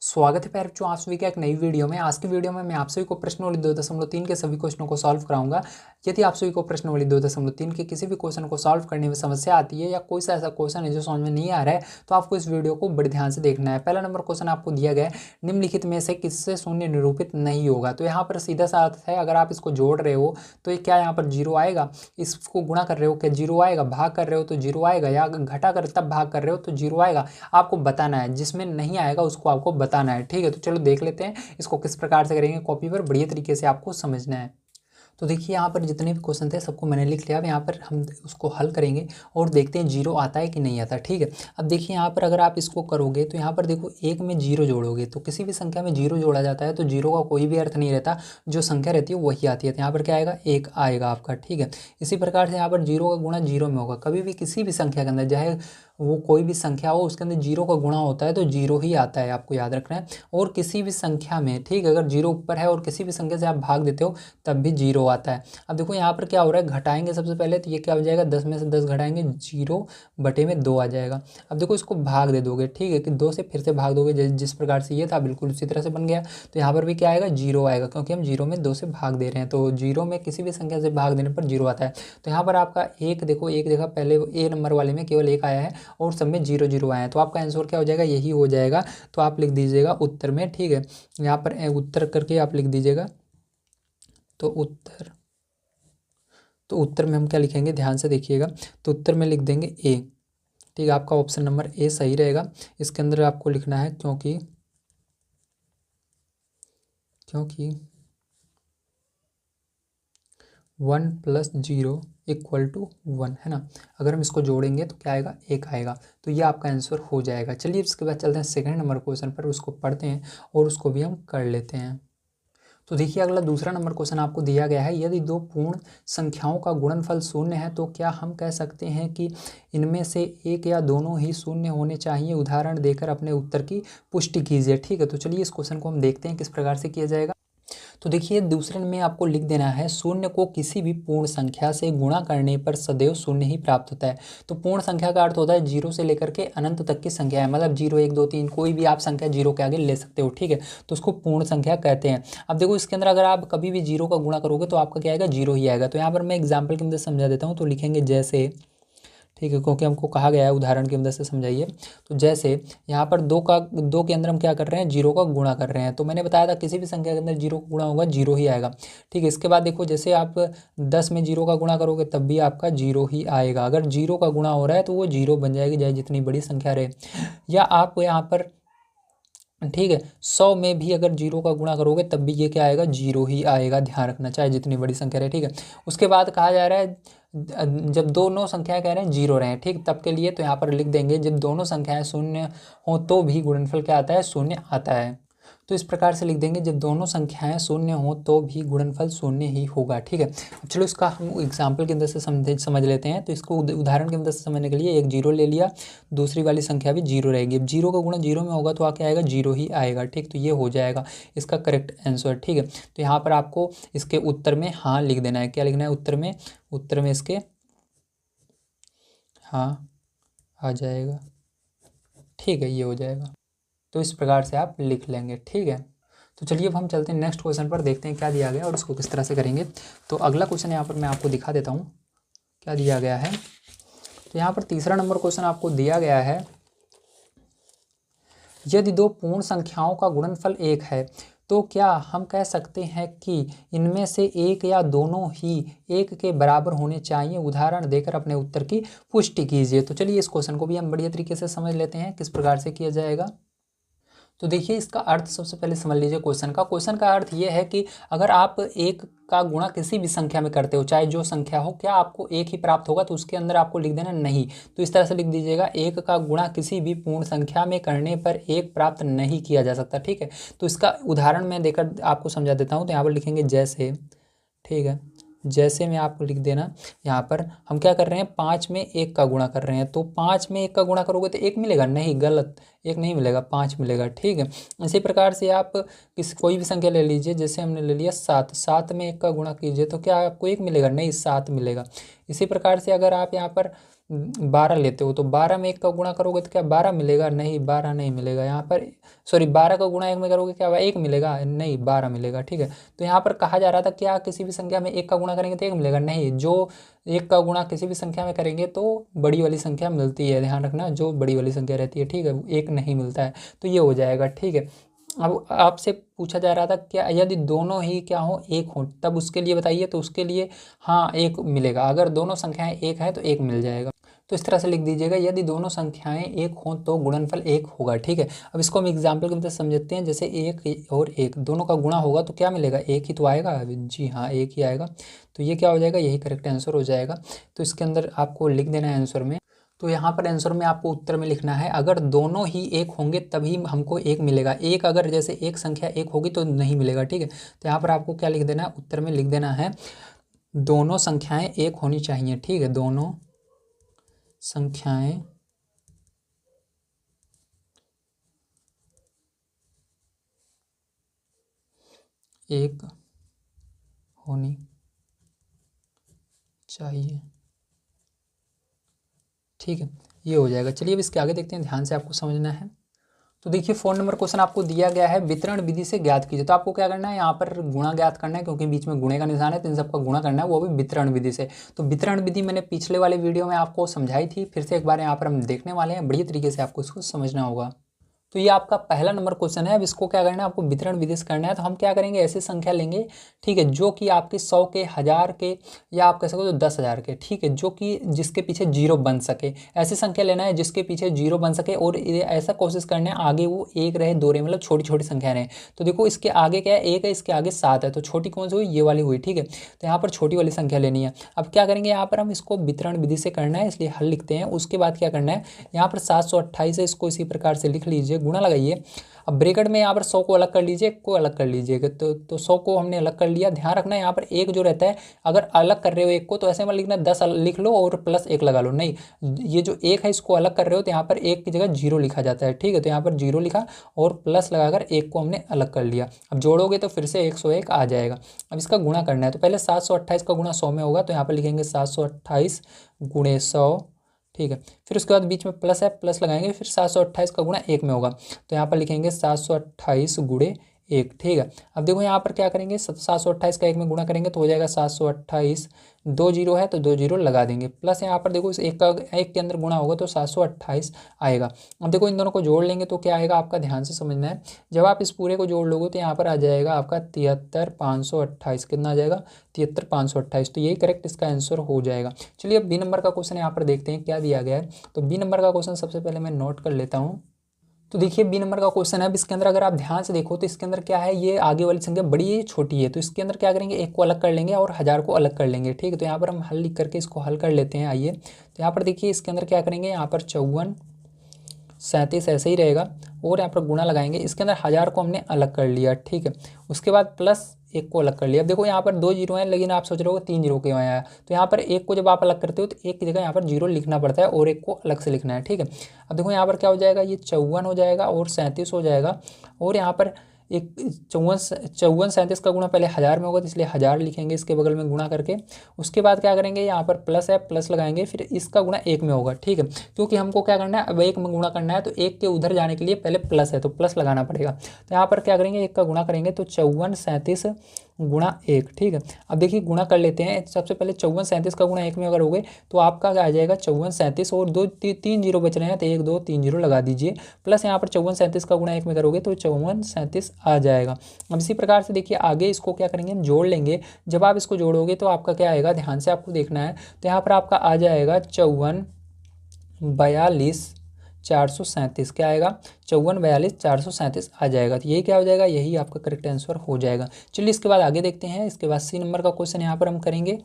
स्वागत है प्यारे बच्चों, आप सभी का एक नई वीडियो में। आज की वीडियो में मैं आप सभी को प्रश्नावली 2.3 के सभी क्वेश्चनों को सॉल्व कराऊंगा। यदि आप सभी को प्रश्नावली 2.3 के किसी भी क्वेश्चन को सॉल्व करने में समस्या आती है या कोई सा ऐसा क्वेश्चन है जो समझ में नहीं आ रहा है, तो आपको इस वीडियो को बड़े ध्यान से देखना है। पहला नंबर क्वेश्चन आपको दिया गया है, निम्नलिखित में से किससे शून्य निरूपित नहीं होगा। तो यहाँ पर सीधा सा अर्थ है, अगर आप इसको जोड़ रहे हो तो ये क्या यहाँ पर जीरो आएगा, इसको गुणा कर रहे हो क्या जीरो आएगा, भाग कर रहे हो तो जीरो आएगा, या घटा कर तब भाग कर रहे हो तो जीरो आएगा। आपको बताना है, जिसमें नहीं आएगा उसको आपको बताना है। ठीक है, तो चलो देख लेते हैं इसको किस प्रकार से करेंगे। कॉपी पर बढ़िया तरीके से आपको समझना है। तो देखिए यहाँ पर जितने भी क्वेश्चन थे सबको मैंने लिख लिया। अब यहाँ पर हम उसको हल करेंगे और देखते हैं जीरो आता है कि नहीं आता। ठीक है, अब देखिए यहाँ पर अगर आप इसको करोगे तो यहाँ पर देखो एक में जीरो जोड़ोगे तो किसी भी संख्या में जीरो जोड़ा जाता है तो जीरो का कोई भी अर्थ नहीं रहता, जो संख्या रहती है वही आती है। तो यहाँ पर क्या आएगा, एक आएगा आपका। ठीक है, इसी प्रकार से यहाँ पर जीरो का गुणा जीरो में होगा। कभी भी किसी भी संख्या के अंदर, चाहे वो कोई भी संख्या हो, उसके अंदर जीरो का गुणा होता है तो जीरो ही आता है, आपको याद रखना है। और किसी भी संख्या में, ठीक है, अगर जीरो ऊपर है और किसी भी संख्या से आप भाग देते हो तब भी जीरो आता है। अब देखो यहाँ पर क्या हो रहा है, घटाएंगे सबसे पहले तो ये क्या हो जाएगा, 10 में से 10 घटाएंगे, 0/2 आ जाएगा। अब देखो इसको भाग दे दोगे, ठीक है, कि 2 से फिर से भाग दोगे, जिस प्रकार से ये था बिल्कुल उसी तरह से बन गया। तो यहाँ पर भी क्या आएगा, जीरो आएगा, क्योंकि हम जीरो में 2 से भाग दे रहे हैं। तो जीरो में किसी भी संख्या से भाग देने पर जीरो आता है। तो यहाँ पर आपका एक देखो, एक देखा पहले ए नंबर वाले में केवल एक आया है और सब में जीरो जीरो आए हैं। तो आपका आंसर क्या हो जाएगा, यही हो जाएगा। तो आप लिख दीजिएगा उत्तर में। ठीक है, यहाँ पर उत्तर करके आप लिख दीजिएगा। तो उत्तर में हम क्या लिखेंगे, ध्यान से देखिएगा। तो उत्तर में लिख देंगे ए। ठीक है, आपका ऑप्शन नंबर ए सही रहेगा। इसके अंदर आपको लिखना है क्योंकि 1 + 0 = 1 है ना। अगर हम इसको जोड़ेंगे तो क्या आएगा, एक आएगा। तो ये आपका आंसर हो जाएगा। चलिए इसके बाद चलते हैं सेकंड नंबर क्वेश्चन पर, उसको पढ़ते हैं और उसको भी हम कर लेते हैं। तो देखिए अगला दूसरा नंबर क्वेश्चन आपको दिया गया है, यदि दो पूर्ण संख्याओं का गुणनफल शून्य है तो क्या हम कह सकते हैं कि इनमें से एक या दोनों ही शून्य होने चाहिए। उदाहरण देकर अपने उत्तर की पुष्टि कीजिए। ठीक है, तो चलिए इस क्वेश्चन को हम देखते हैं किस प्रकार से किया जाएगा। तो देखिए दूसरे में आपको लिख देना है, शून्य को किसी भी पूर्ण संख्या से गुणा करने पर सदैव शून्य ही प्राप्त होता है। तो पूर्ण संख्या का अर्थ होता है जीरो से लेकर के अनंत तक की संख्या है, मतलब 0 1 2 3 कोई भी आप संख्या जीरो के आगे ले सकते हो। ठीक है, तो उसको पूर्ण संख्या कहते हैं। अब देखो इसके अंदर अगर आप कभी भी जीरो का गुणा करोगे तो आपका क्या आएगा, जीरो ही आएगा। तो यहाँ पर मैं एग्जाम्पल की मदद से समझा देता हूँ। तो लिखेंगे जैसे, ठीक है, क्योंकि हमको कहा गया है उदाहरण की मदद से समझाइए। तो जैसे यहाँ पर दो के अंदर हम क्या कर रहे हैं, जीरो का गुणा कर रहे हैं। तो मैंने बताया था किसी भी संख्या के अंदर जीरो का गुणा होगा, जीरो ही आएगा। ठीक है, इसके बाद देखो जैसे आप 10 में जीरो का गुणा करोगे तब भी आपका जीरो ही आएगा। अगर जीरो का गुणा हो रहा है तो वो जीरो बन जाएगी, चाहे जितनी बड़ी संख्या रहे। या आप यहाँ पर, ठीक है, 100 में भी अगर जीरो का गुणा करोगे तब भी ये क्या आएगा, जीरो ही आएगा। ध्यान रखना, चाहे जितनी बड़ी संख्या रहे। ठीक है, उसके बाद कहा जा रहा है जब दोनों संख्याएं कह रहे हैं जीरो रहे, ठीक, तब के लिए तो यहाँ पर लिख देंगे जब दोनों संख्याएं शून्य हो तो भी गुणनफल क्या आता है, शून्य आता है। तो इस प्रकार से लिख देंगे जब दोनों संख्याएं शून्य हो तो भी गुणनफल शून्य ही होगा। ठीक है, अब चलो इसका हम एग्जाम्पल की मदद से समझ लेते हैं। तो इसको उदाहरण की मदद से समझने के लिए एक जीरो ले लिया, दूसरी वाली संख्या भी जीरो रहेगी। अब जीरो का गुणा जीरो में होगा तो क्या आएगा, जीरो ही आएगा। ठीक, तो ये हो जाएगा इसका करेक्ट आंसर। ठीक है, तो यहाँ पर आपको इसके उत्तर में हाँ लिख देना है। क्या लिखना है उत्तर में इसके हाँ आ जाएगा। ठीक है, ये हो जाएगा। तो इस प्रकार से आप लिख लेंगे। ठीक है, तो चलिए अब हम चलते हैं नेक्स्ट क्वेश्चन पर, देखते हैं क्या दिया गया और उसको किस तरह से करेंगे। तो अगला क्वेश्चन यहाँ पर मैं आपको दिखा देता हूँ क्या दिया गया है। तो यहाँ पर तीसरा नंबर क्वेश्चन आपको दिया गया है, यदि दो पूर्ण संख्याओं का गुणनफल 1 है तो क्या हम कह सकते हैं कि इनमें से एक या दोनों ही 1 के बराबर होने चाहिए। उदाहरण देकर अपने उत्तर की पुष्टि कीजिए। तो चलिए इस क्वेश्चन को भी हम बढ़िया तरीके से समझ लेते हैं किस प्रकार से किया जाएगा। तो देखिए इसका अर्थ सबसे पहले समझ लीजिए। क्वेश्चन का अर्थ ये है कि अगर आप एक का गुणा किसी भी संख्या में करते हो, चाहे जो संख्या हो, क्या आपको एक ही प्राप्त होगा। तो उसके अंदर आपको लिख देना नहीं। तो इस तरह से लिख दीजिएगा, एक का गुणा किसी भी पूर्ण संख्या में करने पर एक प्राप्त नहीं किया जा सकता। ठीक है, तो इसका उदाहरण मैं देकर आपको समझा देता हूँ। तो यहाँ पर लिखेंगे जैसे, ठीक है, जैसे में आपको लिख देना, यहाँ पर हम क्या कर रहे हैं, 5 में 1 का गुणा कर रहे हैं। तो 5 में 1 का गुणा करोगे तो 1 मिलेगा, नहीं, गलत, 1 नहीं मिलेगा, 5 मिलेगा। ठीक है, इसी प्रकार से आप कोई भी संख्या ले लीजिए, जैसे हमने ले लिया 7 में 1 का गुणा कीजिए तो क्या आपको 1 मिलेगा, नहीं, 7 मिलेगा। इसी प्रकार से अगर आप यहाँ पर 12 लेते हो तो 12 में 1 का गुणा करोगे तो क्या 12 मिलेगा? नहीं, 12 नहीं मिलेगा यहाँ पर। सॉरी, 12 का गुणा 1 में करोगे क्या 1 मिलेगा? नहीं, 12 मिलेगा। ठीक है, तो यहाँ पर कहा जा रहा था क्या किसी भी संख्या में 1 का गुणा करेंगे तो 1 मिलेगा? नहीं, जो 1 का गुणा किसी भी संख्या में करेंगे तो बड़ी वाली संख्या मिलती है, ध्यान रखना, जो बड़ी वाली संख्या रहती है। ठीक है, 1 नहीं मिलता है, तो ये हो जाएगा। ठीक है, अब आपसे पूछा जा रहा था क्या यदि दोनों ही क्या हो, एक हो, तब उसके लिए बताइए। तो उसके लिए हाँ 1 मिलेगा, अगर दोनों संख्याएं 1 है तो 1 मिल जाएगा। तो इस तरह से लिख दीजिएगा, यदि दोनों संख्याएं 1 हों तो गुणनफल 1 होगा। ठीक है, अब इसको हम एग्जाम्पल की मदद से समझते हैं। जैसे 1 और 1 दोनों का गुणा होगा तो क्या मिलेगा? 1 ही तो आएगा। जी हाँ, 1 ही आएगा। तो ये क्या हो जाएगा? यही करेक्ट आंसर हो जाएगा। तो इसके अंदर आपको लिख देना है आंसर में। तो यहाँ पर आंसर में आपको उत्तर में लिखना है, अगर दोनों ही 1 होंगे तभी हमको 1 मिलेगा। एक अगर जैसे एक संख्या 1 होगी तो नहीं मिलेगा। ठीक है, तो यहाँ पर आपको क्या लिख देना है? उत्तर में लिख देना है दोनों संख्याएं 1 होनी चाहिए। ठीक है, दोनों संख्याएं 1 होनी चाहिए। ठीक है, ये हो जाएगा। चलिए अब इसके आगे देखते हैं, ध्यान से आपको समझना है। तो देखिए 4 नंबर क्वेश्चन आपको दिया गया है, वितरण विधि से ज्ञात कीजिए। तो आपको क्या करना है? यहाँ पर गुणा ज्ञात करना है, क्योंकि बीच में गुणे का निशान है, तो इन सबका गुणा करना है, वो भी वितरण विधि से। तो वितरण विधि मैंने पिछले वाले वीडियो में आपको समझाई थी, फिर से एक बार यहाँ पर हम देखने वाले हैं। बढ़िया तरीके से आपको इसको समझना होगा। तो ये आपका पहला नंबर क्वेश्चन है। अब इसको क्या करना है? आपको वितरण विधि से करना है। तो हम क्या करेंगे? ऐसी संख्या लेंगे, ठीक है, जो कि आपके 100 के, 1000 के, या आप कह सको तो 10,000 के। ठीक है, जो कि जिसके पीछे जीरो बन सके, ऐसी संख्या लेना है जिसके पीछे जीरो बन सके। और ऐसा कोशिश करना है आगे वो 1 रहे, 2 रहे, मतलब छोटी छोटी संख्या रहे। तो देखो इसके आगे क्या है? 1 है, इसके आगे 7 है, तो छोटी कौन सी हुई? ये वाली हुई। ठीक है, तो यहाँ पर छोटी वाली संख्या लेनी है। अब क्या करेंगे? यहाँ पर हम इसको वितरण विधि से करना है, इसलिए हल लिखते हैं। उसके बाद क्या करना है? यहाँ पर 728 है, इसको इसी प्रकार से लिख लीजिए, गुणा लगाइए। अब ब्रैकेट में यहाँ पर 100 को अलग कर लीजिए, को अलग कर लीजिएगा। तो 100 को हमने अलग कर लिया। ध्यान रखना है यहाँ पर 1 जो रहता है, अगर अलग कर रहे हो 1 को तो ऐसे में लिखना 10 लिख लो और प्लस 1 लगा लो। नहीं, ये जो 1 है इसको अलग कर रहे हो तो यहाँ पर 1 की जगह 0 लिखा जाता है। ठीक है, तो यहाँ पर 0 लिखा और प्लस लगाकर 1 को हमने अलग कर लिया। अब जोड़ोगे तो फिर से 101 आ जाएगा। अब इसका गुणा करना है, तो पहले 728 का गुणा 100 में होगा, तो यहाँ पर लिखेंगे 728 गुणे 100। ठीक है, फिर उसके बाद बीच में प्लस है, प्लस लगाएंगे, फिर 728 का गुणा 1 में होगा, तो यहाँ पर लिखेंगे 728 गुणे 1। ठीक है, अब देखो यहाँ पर क्या करेंगे? 728 का 1 में गुणा करेंगे तो हो जाएगा 728। 2 जीरो है तो 2 जीरो लगा देंगे, प्लस यहाँ पर देखो इस एक के अंदर गुणा होगा तो 728 आएगा। अब देखो इन दोनों को जोड़ लेंगे तो क्या आएगा? आपका ध्यान से समझना है। जब आप इस पूरे को जोड़ लोगे तो यहाँ पर आ जाएगा आपका 73,528। कितना आ जाएगा? 73,528। तो यही करेक्ट इसका आंसर हो जाएगा। चलिए अब बी नंबर का क्वेश्चन यहाँ पर देखते हैं क्या दिया गया है। तो बी नंबर का क्वेश्चन सबसे पहले मैं नोट कर लेता हूँ। तो देखिए बी नंबर का क्वेश्चन है। अब इसके अंदर अगर आप ध्यान से देखो तो इसके अंदर क्या है? ये आगे वाली संख्या बड़ी है, छोटी है, तो इसके अंदर क्या करेंगे? 1 को अलग कर लेंगे और 1000 को अलग कर लेंगे। ठीक है, तो यहाँ पर हम हल लिख करके इसको हल कर लेते हैं। आइए, तो यहाँ पर देखिए इसके अंदर क्या करेंगे? यहाँ पर 54, 37 ऐसे ही रहेगा और यहाँ पर गुणा लगाएंगे। इसके अंदर 1000 को हमने अलग कर लिया। ठीक है, उसके बाद प्लस 1 को अलग कर लिया। अब देखो यहाँ पर 2 जीरो हैं, लेकिन आप सोच रहे हो 3 जीरो क्यों आया? तो यहाँ पर 1 को जब आप अलग करते हो तो 1 की जगह यहाँ पर 0 लिखना पड़ता है और 1 को अलग से लिखना है। ठीक है, अब देखो यहाँ पर क्या हो जाएगा? ये 54 हो जाएगा और 37 हो जाएगा, और यहाँ पर एक 54 37 का गुणा पहले 1000 में होगा, तो इसलिए 1000 लिखेंगे इसके बगल में गुणा करके। उसके बाद क्या करेंगे? यहाँ पर प्लस है, प्लस लगाएंगे, फिर इसका गुणा 1 में होगा। ठीक है, क्योंकि हमको क्या करना है? अब 1 में गुणा करना है, तो 1 के उधर जाने के लिए पहले प्लस है तो प्लस लगाना पड़ेगा। तो यहाँ पर क्या करेंगे? 1 का गुणा करेंगे तो 54 37 गुणा 1। ठीक है, अब देखिए गुणा कर लेते हैं। सबसे पहले 54 37 का गुणा 1 में अगर हो गए तो आपका क्या आ जाएगा? 54 37 और 3 जीरो बच रहे हैं, तो 1 2 3 जीरो लगा दीजिए, प्लस यहाँ पर 54 37 का गुणा 1 में करोगे तो 54 37 आ जाएगा। अब इसी प्रकार से देखिए आगे इसको क्या करेंगे? हम जोड़ लेंगे। जब आप इसको जोड़ोगे तो आपका क्या आएगा? ध्यान से आपको देखना है। तो यहाँ पर आपका आ जाएगा 54 42 437। क्या आएगा? 54 42 437 आ जाएगा। तो यही क्या हो जाएगा? यही आपका करेक्ट आंसर हो जाएगा। चलिए इसके बाद आगे देखते हैं। इसके बाद सी नंबर का क्वेश्चन यहाँ पर हम करेंगे।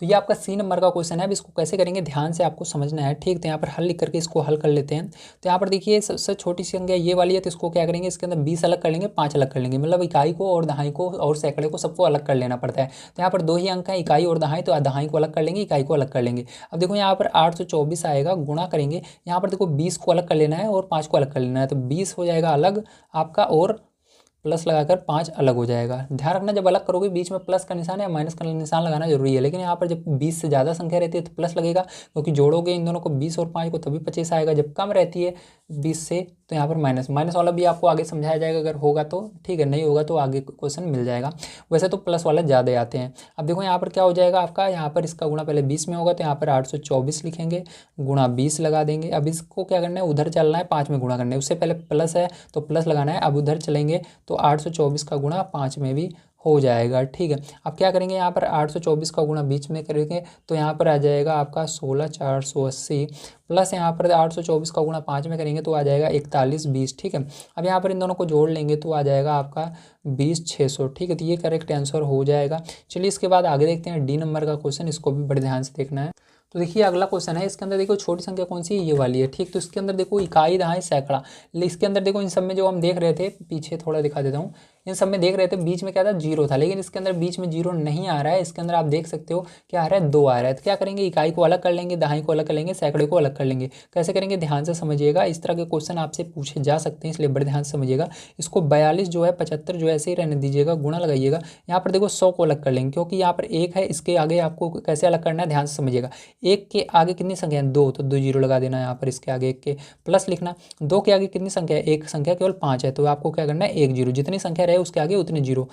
तो ये आपका सी नंबर का क्वेश्चन है। अब इसको कैसे करेंगे ध्यान से आपको समझना है। ठीक, तो यहाँ पर हल लिख करके इसको हल कर लेते हैं। तो यहाँ पर देखिए सबसे छोटी संख्या ये वाली है, तो इसको क्या करेंगे? इसके अंदर 20 अलग कर लेंगे, 5 अलग कर लेंगे, मतलब इकाई को और दहाई को और सैकड़े को सबको अलग कर लेना पड़ता है। तो यहाँ पर 2 ही अंक है, इकाई और दहाई, तो दहाई को अलग कर लेंगे, इकाई को अलग कर लेंगे। अब देखो यहाँ पर 824 आएगा, गुणा करेंगे। यहाँ पर देखो 20 को अलग कर लेना है और 5 को अलग कर लेना है, तो 20 हो जाएगा अलग आपका, और प्लस लगाकर 5 अलग हो जाएगा। ध्यान रखना जब अलग करोगे बीच में प्लस का निशान या माइनस का निशान लगाना जरूरी है, लेकिन यहाँ पर जब 20 से ज़्यादा संख्या रहती है तो प्लस लगेगा, क्योंकि जोड़ोगे इन दोनों को 20 और 5 को तभी 25 आएगा। जब कम रहती है 20 से तो यहाँ पर माइनस वाला भी आपको आगे समझाया जाएगा, अगर होगा तो ठीक है, नहीं होगा तो आगे क्वेश्चन मिल जाएगा। वैसे तो प्लस वाला ज़्यादा आते हैं। अब देखो यहाँ पर क्या हो जाएगा आपका, यहाँ पर इसका गुणा पहले 20 में होगा तो यहाँ पर 824 लिखेंगे, गुणा 20 लगा देंगे। अब इसको क्या करना है, उधर चलना है, 5 में गुणा करना है, उससे पहले प्लस है तो प्लस लगाना है। अब उधर चलेंगे तो 824 का गुणा 5 में भी हो जाएगा, ठीक है। अब क्या करेंगे, यहाँ पर 824 का गुणा बीच में करेंगे तो यहाँ पर आ जाएगा आपका 16,480, प्लस यहाँ पर 824 का गुणा 5 में करेंगे तो आ जाएगा 4120, ठीक है। अब यहाँ पर इन दोनों को जोड़ लेंगे तो आ जाएगा आपका 20,600, ठीक है। तो ये करेक्ट आंसर हो जाएगा। चलिए इसके बाद आगे देखते हैं डी नंबर का क्वेश्चन, इसको भी बड़े ध्यान से देखना है। तो देखिए अगला क्वेश्चन है, इसके अंदर देखो छोटी संख्या कौन सी है, ये वाली है, ठीक। तो इसके अंदर देखो इकाई, दहाई, सैकड़ा, इसके अंदर देखो इन सब में जो हम देख रहे थे, पीछे थोड़ा दिखा देता हूँ, इन सब में देख रहे थे बीच में क्या था, 0 था, लेकिन इसके अंदर बीच में 0 नहीं आ रहा है। इसके अंदर आप देख सकते हो क्या आ रहा है, 2 आ रहा है। तो क्या करेंगे, इकाई को अलग कर लेंगे, दहाई को अलग कर लेंगे, सैकड़े को अलग कर लेंगे। कैसे करेंगे, ध्यान से समझिएगा, इस तरह के क्वेश्चन आपसे पूछे जा सकते हैं, इसलिए बड़े ध्यान से समझिएगा। इसको 42 जो है 75 जो है ऐसे ही रहने दीजिएगा, गुणा लगाइएगा। यहाँ पर देखो 100 को अलग कर लेंगे, क्योंकि यहाँ पर 1 है, इसके आगे आपको कैसे अलग करना है ध्यान से समझिएगा। 1 के आगे कितनी संख्या है, 2, तो 2 जीरो लगा देना यहाँ पर, इसके आगे 1 के प्लस लिखना। 2 के आगे कितनी संख्या है, एक संख्या केवल 5 है, तो आपको क्या करना है, 1 जीरो, जितनी संख्या रहे उसके आगे उतने जीरो।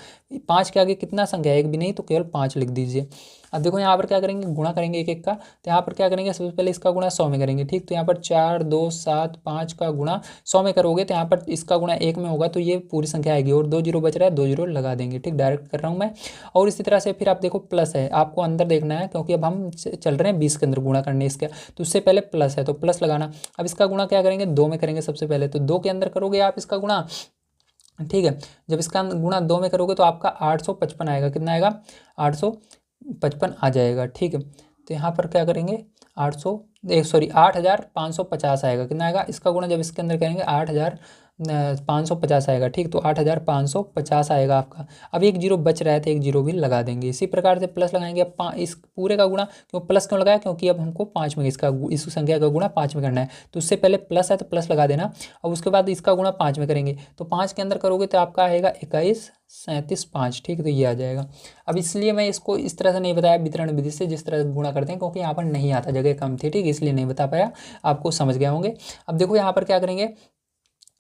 5 के आगे कितना संख्या है, एक भी नहीं, तो केवल 5 लिख दीजिए। अब देखो यहाँ पर क्या करेंगे, गुणा करेंगे एक एक का, तो यहाँ पर क्या करेंगे, सबसे पहले इसका गुणा 100 में करेंगे, ठीक। तो यहाँ पर 4, 2, 7, 5 का गुणा 100 में करोगे तो यहाँ पर इसका गुणा 1 में होगा तो ये पूरी संख्या आएगी, और 2 जीरो बच रहा है, 2 जीरो लगा देंगे, ठीक। डायरेक्ट कर रहा हूँ मैं। और इसी तरह से फिर आप देखो प्लस है, आपको अंदर देखना है, क्योंकि अब हम चल रहे हैं 20 के अंदर गुणा करने इसका, तो उससे पहले प्लस है तो प्लस लगाना। अब इसका गुणा क्या करेंगे, 2 में करेंगे सबसे पहले, तो 2 के अंदर करोगे आप इसका गुणा, ठीक है। जब इसका गुणा 2 में करोगे तो आपका 855 आएगा, कितना आएगा, 855 आ जाएगा, ठीक है। तो यहाँ पर क्या करेंगे, 8,550 आएगा, कितना आएगा, इसका गुणा जब इसके अंदर करेंगे 8,550 आएगा, ठीक। तो 8,550 आएगा आपका। अब 1 जीरो बच रहा है तो 1 जीरो भी लगा देंगे। इसी प्रकार से प्लस लगाएंगे, अब इस पूरे का गुणा, क्यों प्लस क्यों लगाया, क्योंकि अब हमको 5 में इस संख्या का गुणा 5 में करना है, तो उससे पहले प्लस है तो प्लस लगा देना। अब उसके बाद इसका गुणा 5 में करेंगे, तो 5 के अंदर करोगे तो आपका आएगा 21, 37, 5, ठीक है। तो ये आ जाएगा। अब इसलिए मैं इसको इस तरह से नहीं बताया वितरण विधि से, जिस तरह गुणा करते हैं, क्योंकि यहाँ पर नहीं आता, जगह कम थी, ठीक, इसलिए नहीं बता पाया, आपको समझ गए होंगे। अब देखो यहाँ पर क्या करेंगे,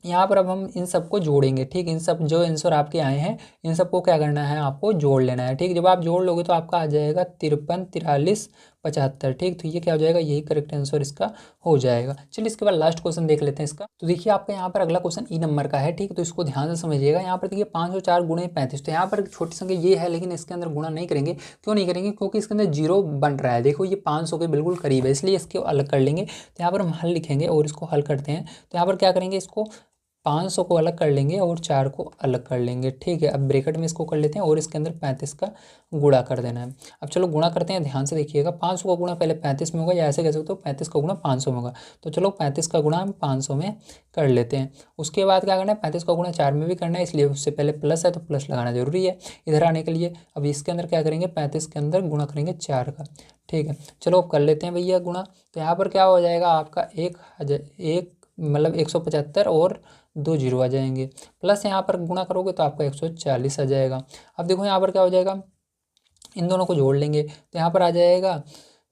यहाँ पर अब हम इन सबको जोड़ेंगे, ठीक। इन सब जो आंसर आपके आए हैं इन सबको क्या करना है, आपको जोड़ लेना है, ठीक। जब आप जोड़ लोगे तो आपका आ जाएगा 53, 43, 75, ठीक। तो ये क्या हो जाएगा, यही करेक्ट आंसर इसका हो जाएगा। चलिए इसके बाद लास्ट क्वेश्चन देख लेते हैं इसका। तो देखिए आपका यहाँ पर अगला क्वेश्चन ई नंबर का है, ठीक। तो इसको ध्यान से समझिएगा। यहाँ पर देखिए 504 गुणे 35, तो यहाँ पर छोटी संख्या ये है, लेकिन इसके अंदर गुणा नहीं करेंगे। क्यों नहीं करेंगे, क्योंकि इसके अंदर जीरो बन रहा है, देखो ये 500 के बिल्कुल करीब है, इसलिए इसको अलग कर लेंगे। तो यहाँ पर हम हल लिखेंगे और इसको हल करते हैं। तो यहाँ पर क्या करेंगे, इसको 500 को अलग कर लेंगे और 4 को अलग कर लेंगे, ठीक है। अब ब्रैकेट में इसको कर लेते हैं और इसके अंदर 35 का गुणा कर देना है। अब चलो गुणा करते हैं, ध्यान से देखिएगा। 500 का गुणा पहले 35 में होगा, या ऐसे कह सकते हो 35 का गुणा 500 में होगा। तो चलो 35 का गुणा हम 500 में कर लेते हैं। उसके बाद क्या करना है, 35 का गुणा 4 में भी करना है, इसलिए उससे पहले प्लस है तो प्लस लगाना जरूरी है इधर आने के लिए। अब इसके अंदर क्या करेंगे, 35 के अंदर गुणा करेंगे 4 का, ठीक है। चलो अब कर लेते हैं भैया गुणा। तो यहाँ पर क्या हो जाएगा आपका 175 और 2 जीरो आ जाएंगे, प्लस यहाँ पर गुणा करोगे तो आपका 140 आ जाएगा। अब देखो यहाँ पर क्या हो जाएगा, इन दोनों को जोड़ लेंगे तो यहाँ पर आ जाएगा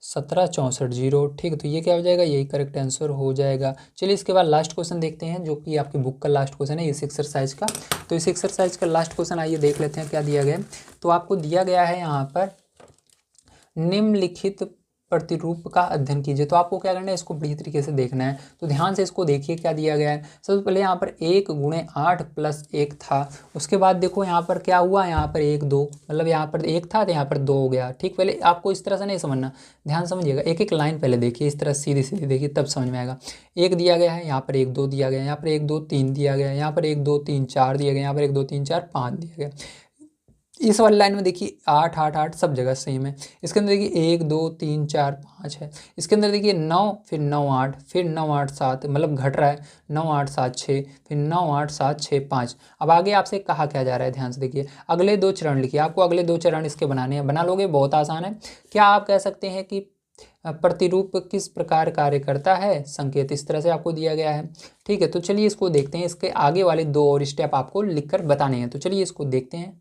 1764 जीरो, ठीक। तो ये क्या हो जाएगा, यही करेक्ट आंसर हो जाएगा। चलिए इसके बाद लास्ट क्वेश्चन देखते हैं, जो कि आपकी बुक का लास्ट क्वेश्चन है इस एक्सरसाइज का। तो इस एक्सरसाइज का लास्ट क्वेश्चन आइए देख लेते हैं क्या दिया गया है। तो आपको दिया गया है यहाँ पर निम्नलिखित प्रतिरूप का अध्ययन कीजिए। तो आपको क्या करना है, इसको बढ़िया तरीके से देखना है। तो ध्यान से इसको देखिए क्या दिया गया है। सबसे पहले यहाँ पर 1 गुणे 8 प्लस 1 था। उसके बाद देखो यहाँ पर क्या हुआ, यहाँ पर 1 2, मतलब यहाँ पर 1 था तो यहाँ पर 2 हो गया, ठीक। पहले आपको इस तरह से नहीं समझना, ध्यान समझिएगा, एक एक लाइन पहले देखिए, इस तरह सीधी सीधी देखिए तब समझ में आएगा। 1 दिया गया है, यहाँ पर 1 2 दिया गया, यहाँ पर 1 2 3 दिया गया, यहाँ पर 1 2 3 4 दिया गया, यहाँ पर 1 2 3 4 5 दिया गया। इस वाली लाइन में देखिए 8 8 8 सब जगह सेम है। इसके अंदर देखिए 1 2 3 4 5 है। इसके अंदर देखिए 9 फिर 9 8 फिर 9 8 7, मतलब घट रहा है, 9 8 7 6 फिर 9 8 7 6 5। अब आगे आपसे कहा क्या जा रहा है, ध्यान से देखिए। अगले 2 चरण लिखिए, आपको अगले 2 चरण इसके बनाने हैं, बना लोगे, बहुत आसान है। क्या आप कह सकते हैं कि प्रतिरूप किस प्रकार कार्य करता है, संकेत इस तरह से आपको दिया गया है। ठीक है, तो चलिए इसको देखते हैं। इसके आगे वाले 2 और स्टेप आपको लिखकर बताने हैं, तो चलिए इसको देखते हैं।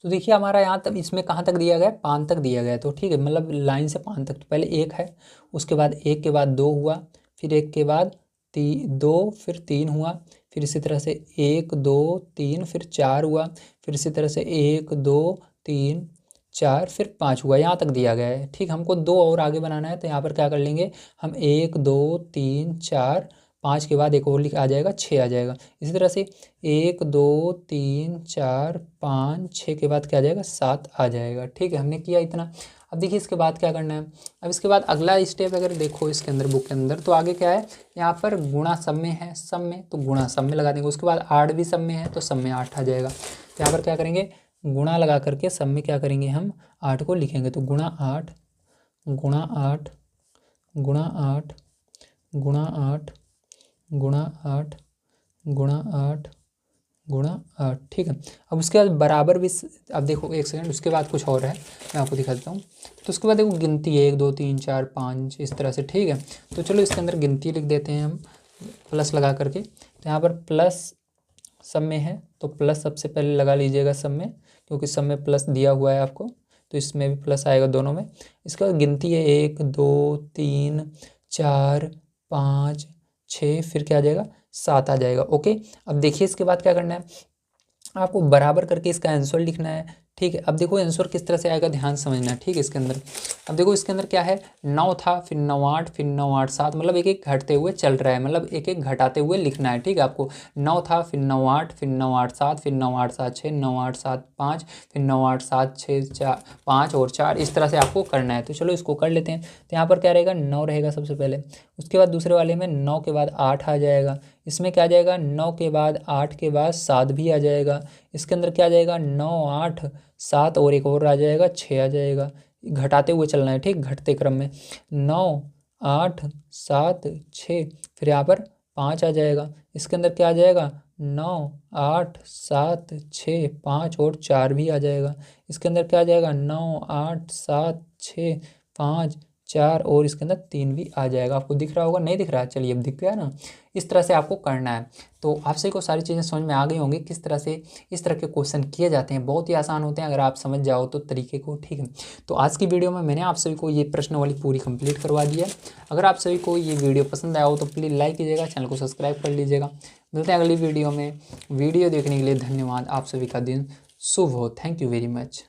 तो देखिए हमारा यहाँ तक इसमें कहाँ तक दिया गया है, 5 तक दिया गया है। तो ठीक है, मतलब लाइन से 5 तक। तो पहले 1 है, उसके बाद 1 के बाद 2 हुआ, फिर 1 के बाद 2, फिर 3 हुआ, फिर इसी तरह से 1 2 3, फिर 4 हुआ, फिर इसी तरह से 1 2 3 4, फिर 5 हुआ। यहाँ तक दिया गया है। ठीक, हमको 2 और आगे बनाना है, तो यहाँ पर क्या कर लेंगे हम, 1 2 3 4, 5 के बाद एक और लिख आ जाएगा, 6 आ जाएगा। इसी तरह से 1 2 3 4 5 6 के बाद क्या आ जाएगा, 7 आ जाएगा। ठीक है, हमने किया इतना। अब देखिए इसके बाद क्या करना है। अब इसके बाद अगला स्टेप अगर देखो इसके अंदर, बुक के अंदर, तो आगे क्या है, यहाँ पर गुणा सब में है, सब में, तो गुणा सब में लगा देंगे। उसके बाद 8 भी सब में है, तो सब में 8 आ जाएगा। तो यहाँ पर क्या करेंगे, गुणा लगा करके सब में क्या करेंगे हम, 8 को लिखेंगे। तो गुणा 8 गुणा 8 गुणा 8 गुणा 8 गुणा 8 गुणा 8 गुणा 8। ठीक है, अब उसके बाद बराबर भी, अब देखो एक सेकंड, उसके बाद कुछ और है, मैं आपको दिखा देता हूँ। तो उसके बाद देखो गिनती 1 2 3 4 5 इस तरह से। ठीक है, तो चलो इसके अंदर गिनती लिख देते हैं हम, प्लस लगा करके। तो यहाँ पर प्लस सब में है, तो प्लस सबसे पहले लगा लीजिएगा सब में, क्योंकि सब में प्लस दिया हुआ है आपको, तो इसमें भी प्लस आएगा दोनों में। इसका गिनती है 1 2 3 4 5 6, फिर क्या आ जाएगा, 7 आ जाएगा। ओके, अब देखिए इसके बाद क्या करना है, आपको बराबर करके इसका आंसर लिखना है। ठीक है, अब देखो आंसर किस तरह से आएगा, ध्यान समझना है। ठीक है, इसके अंदर अब देखो इसके अंदर क्या है, 9 था, फिर 9 8, फिर 9 8 7, मतलब एक एक घटते हुए चल रहा है, मतलब एक एक घटाते हुए लिखना है। ठीक है, आपको 9 था, फिर 9 8, फिर 9 8 7, फिर 9 8 7 6, 9 8 7 5, फिर 9 8 7 6 4 5 और 4, इस तरह से आपको करना है। तो चलो इसको कर लेते हैं। तो यहाँ पर क्या रहेगा, 9 रहेगा सबसे पहले, उसके बाद दूसरे वाले में 9 के बाद 8 आ जाएगा, इसमें क्या आ जाएगा, 9 के बाद 8 के बाद 7 भी आ जाएगा। इसके अंदर क्या आ जाएगा, 9 8 7 और एक और आ जाएगा, 6 आ जाएगा। घटाते हुए चलना है, ठीक, घटते क्रम में। 9 8 7 6, फिर यहाँ पर 5 आ जाएगा। इसके अंदर क्या आ जाएगा, 9 8 7 6 5 और 4 भी आ जाएगा। इसके अंदर क्या आ जाएगा, 9 8 7 6 5 4 और इसके अंदर 3 भी आ जाएगा। आपको दिख रहा होगा, नहीं दिख रहा है, चलिए अब दिख गया ना। इस तरह से आपको करना है। तो आप सभी को सारी चीज़ें समझ में आ गई होंगी, किस तरह से इस तरह के क्वेश्चन किए जाते हैं। बहुत ही आसान होते हैं अगर आप समझ जाओ तो तरीके को। ठीक है, तो आज की वीडियो में मैंने आप सभी को ये प्रश्न वाली पूरी कंप्लीट करवा दिया है। अगर आप सभी को ये वीडियो पसंद आया हो तो प्लीज़ लाइक कीजिएगा, चैनल को सब्सक्राइब कर लीजिएगा। मिलते हैं अगली वीडियो में। वीडियो देखने के लिए धन्यवाद। आप सभी का दिन शुभ हो। Thank you very much.